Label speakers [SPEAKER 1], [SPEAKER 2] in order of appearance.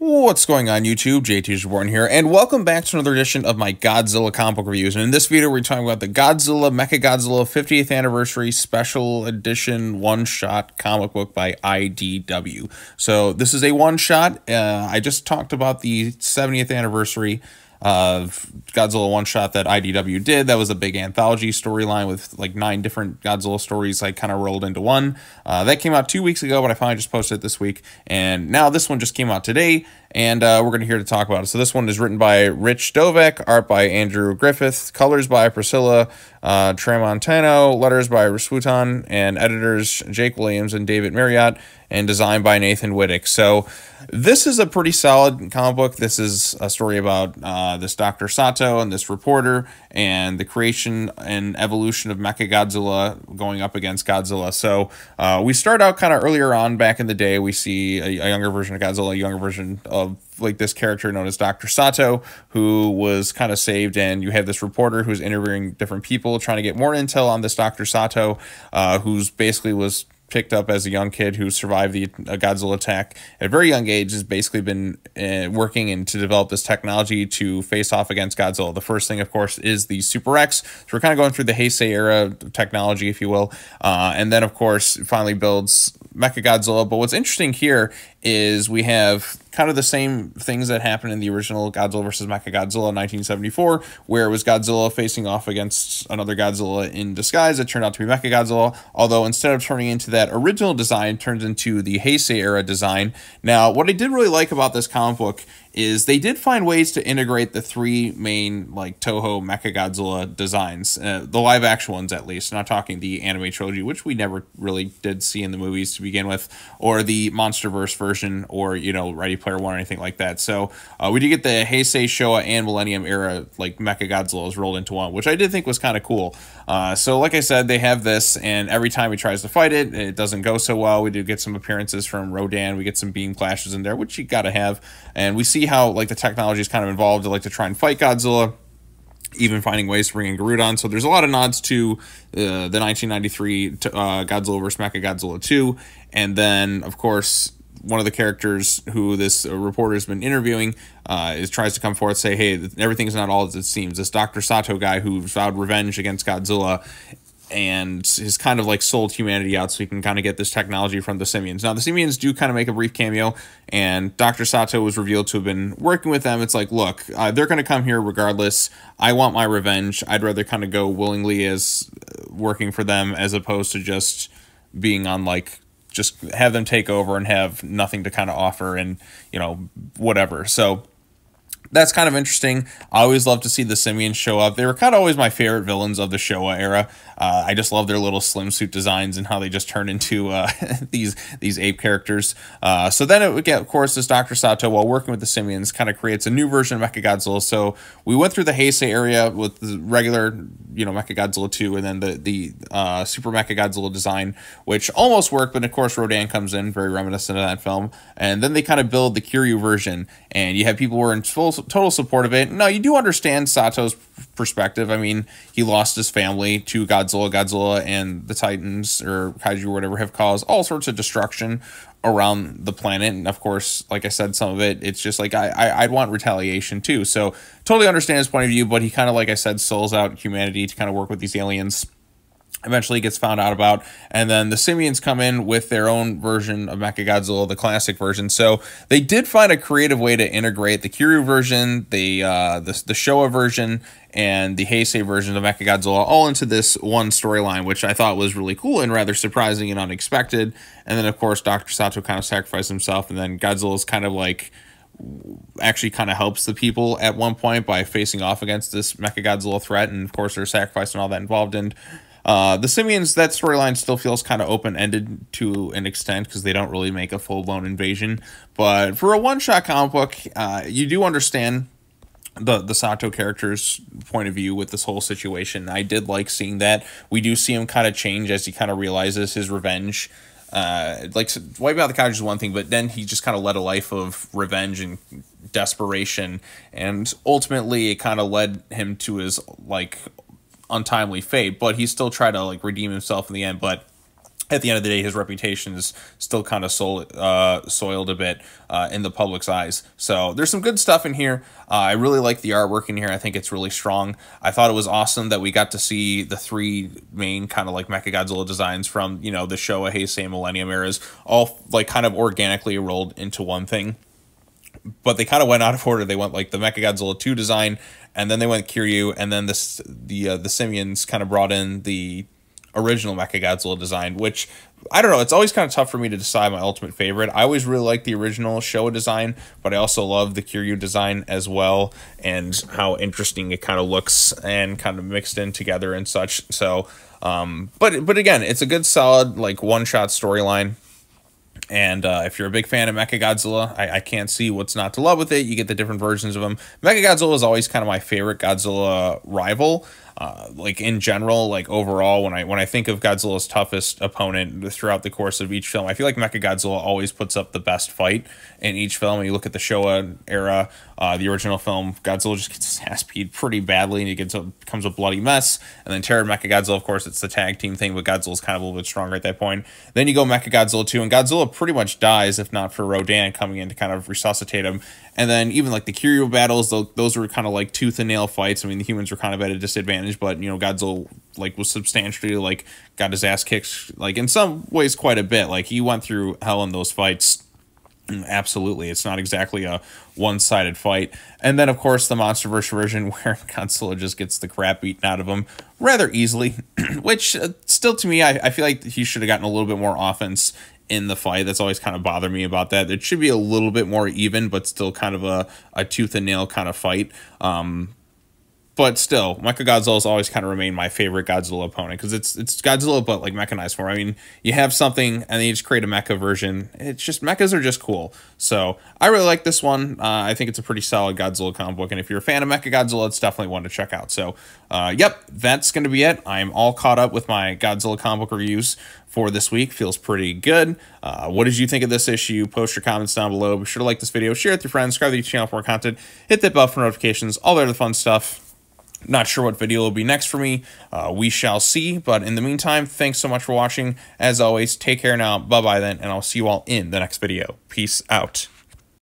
[SPEAKER 1] What's going on YouTube? JT's here, and welcome back to another edition of my Godzilla comic book reviews. And in this video, we're talking about the Mechagodzilla 50th Anniversary Special Edition one-shot comic book by IDW. So this is a one-shot. I just talked about the 70th anniversary of Godzilla one-shot that IDW did. That was a big anthology storyline with like 9 different Godzilla stories like kind of rolled into one. That came out 2 weeks ago, but I finally just posted it this week. And now this one just came out today, and we're going to hear to talk about it. So this one is written by Rich Dovek, art by Andrew Griffith, colors by Priscilla Tramontano, letters by Rasputin, and editors Jake Williams and David Marriott, and designed by Nathan Wittick. So this is a pretty solid comic book. This is a story about this Dr. Sato and this reporter and the creation and evolution of Mechagodzilla going up against Godzilla. So we start out kind of earlier on back in the day. We see a younger version of Godzilla, a younger version of like this character known as Dr. Sato, who was kind of saved, and you have this reporter who's interviewing different people trying to get more intel on this Dr. Sato, who's basically was picked up as a young kid who survived the Godzilla attack at a very young age, has basically been working to develop this technology to face off against Godzilla. The first thing, of course, is the Super X. So we're kind of going through the Heisei era technology, if you will. And then, of course, finally builds Mechagodzilla. But what's interesting here is we have kind of the same things that happened in the original Godzilla vs. Mechagodzilla in 1974, where it was Godzilla facing off against another Godzilla in disguise. It turned out to be Mechagodzilla, although instead of turning into that original design, it turns into the Heisei era design. Now, what I did really like about this comic book is they did find ways to integrate the 3 main like Toho Mechagodzilla designs, the live action ones at least. I'm not talking the anime trilogy, which we never really did see in the movies to begin with, or the MonsterVerse version, or Ready Player One or anything like that. So we did get the Heisei, Showa, and Millennium era like Mechagodzillas rolled into one, which I did think was kind of cool. So like I said, they have this, and every time he tries to fight it, it doesn't go so well. We do get some appearances from Rodan. We get some beam clashes in there, which you gotta have, and we see how like the technology is kind of involved to like to try and fight Godzilla, even finding ways to bring in Garudon. So there's a lot of nods to the 1993 Godzilla vs. Mechagodzilla 2, and then of course one of the characters who this reporter has been interviewing tries to come forward and say, hey, everything's not all as it seems. This Dr. Sato guy who vowed revenge against Godzilla and has kind of like sold humanity out so he can kind of get this technology from the Simians. Now, the Simians do kind of make a brief cameo, and Dr. Sato was revealed to have been working with them. It's like, look, they're going to come here regardless. I want my revenge. I'd rather kind of go willingly as working for them as opposed to just being on like, just have them take over and have nothing to kind of offer and, whatever. So that's kind of interesting. I always love to see the Simians show up. They were kind of always my favorite villains of the Showa era. I just love their little slim suit designs and how they just turn into these ape characters. So then it would get, of course, this Dr. Sato, while working with the Simians, kind of creates a new version of Mechagodzilla. So we went through the Heisei area with the regular, Mechagodzilla 2, and then the Super Mechagodzilla design, which almost worked, but of course Rodan comes in, very reminiscent of that film. And then they kind of build the Kiryu version, and you have people who are in total support of it. Now, you do understand Sato's perspective. I mean, he lost his family to Godzilla and the Titans, or Kaiju or whatever, have caused all sorts of destruction around the planet. And of course, like I said, some of it's just like, I'd want retaliation too. So totally understand his point of view, but he kind of, like I said, souls out humanity to kind of work with these aliens. Eventually gets found out about, and then the Simians come in with their own version of Mechagodzilla, the classic version. So they did find a creative way to integrate the Kiryu version, the Showa version, and the Heisei version of Mechagodzilla all into this one storyline, which I thought was really cool and rather surprising and unexpected. And then, of course, Dr. Sato kind of sacrificed himself, and then Godzilla's kind of like actually kind of helps the people at one point by facing off against this Mechagodzilla threat, and of course there's sacrifice and all that involved. And the Simians, that storyline still feels kind of open-ended to an extent because they don't really make a full-blown invasion. But for a one-shot comic book, you do understand the Sato character's point of view with this whole situation. I did like seeing that. We do see him kind of change as he kind of realizes his revenge. Like, wiping out the Kaiju is one thing, but then he just kind of led a life of revenge and desperation, and ultimately it kind of led him to his, like, untimely fate, but he still tried to like redeem himself in the end. But at the end of the day, his reputation is still kind of soiled a bit in the public's eyes. So there's some good stuff in here. I really like the artwork in here. I think it's really strong. I thought it was awesome that we got to see the three main kind of like Mechagodzilla designs from, you know, the Showa, Heisei, Millennium eras, all like kind of organically rolled into one thing. But they kind of went out of order. They went like the Mechagodzilla 2 design, and then they went Kiryu, and then the Simians kind of brought in the original Mechagodzilla design, which I don't know, it's always kind of tough for me to decide my ultimate favorite. I always really like the original Showa design, but I also love the Kiryu design as well, and how interesting it kind of looks and kind of mixed in together and such. So but again, it's a good solid like one-shot storyline. And if you're a big fan of Mechagodzilla, I can't see what's not to love with it. You get the different versions of him. Mechagodzilla is always kind of my favorite Godzilla rival. Like in general, like overall, when I think of Godzilla's toughest opponent throughout the course of each film, I feel like Mechagodzilla always puts up the best fight in each film. When you look at the Showa era, the original film, Godzilla just gets his ass beat pretty badly, and he becomes a bloody mess. And then Terror Mechagodzilla, of course, it's the tag team thing, but Godzilla's kind of a little bit stronger at that point. Then you go Mechagodzilla 2, and Godzilla pretty much dies, if not for Rodan coming in to kind of resuscitate him. And then even like the Kiryu battles, those were kind of like tooth and nail fights. I mean, the humans were kind of at a disadvantage, but you know, Godzilla like was substantially like got his ass kicked like in some ways quite a bit. Like he went through hell in those fights. Absolutely, it's not exactly a one-sided fight. And then of course the MonsterVerse version where Godzilla just gets the crap beaten out of him rather easily, which still to me I feel like he should have gotten a little bit more offense in the fight. That's always kind of bothered me about that. It should be a little bit more even, but still kind of a tooth and nail kind of fight. But still, Mechagodzilla has always kind of remained my favorite Godzilla opponent, because it's Godzilla but like mechanized form. I mean, you have something and then you just create a mecha version. It's just, mechas are just cool. So I really like this one. I think it's a pretty solid Godzilla comic book, and if you're a fan of Mechagodzilla, it's definitely one to check out. So yep, that's going to be it. I'm all caught up with my Godzilla comic book reviews for this week. Feels pretty good. What did you think of this issue? Post your comments down below. Be sure to like this video, share it with your friends, subscribe to the channel for more content, hit that bell for notifications, all that other fun stuff. Not sure what video will be next for me. We shall see. But in the meantime, thanks so much for watching. As always, take care now. Bye-bye then, and I'll see you all in the next video. Peace out.